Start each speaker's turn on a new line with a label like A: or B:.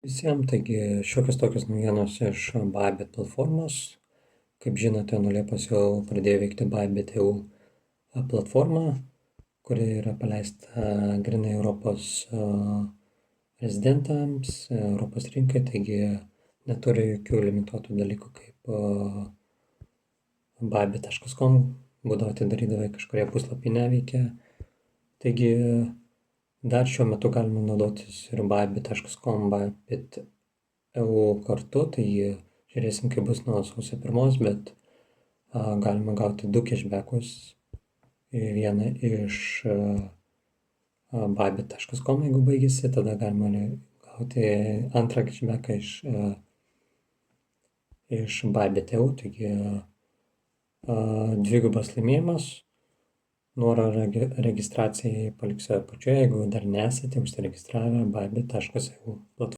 A: Visiems, taigi šiokios tokios naujienos iš Bybit platformos. Kaip žinote, nuo Liepos jau pradėjo veikti Bybit EU platforma, kuri yra paleista grinai Europos rezidentams, Europos rinkai, taigi neturi jokių limituotų dalykų kaip bybit.com, būdavo atidarydavai kažkurie puslapį neveikia. Taigi dar šiuo metu galima naudotis ir bybit.com, Bybit EU kartu, tai žiūrėsim, kaip bus nuo sausio 1, bet galima gauti 2 cashbackus. Vieną iš bybit.com, jeigu baigėsi, tada galima gauti antrą cashbacką iš Bybit EU, taigi dvigubas laimėjimas. Nuorodą registracijai paliksiu apačioje, jeigu dar nesate užsiregistravę bybit.eu platformoje.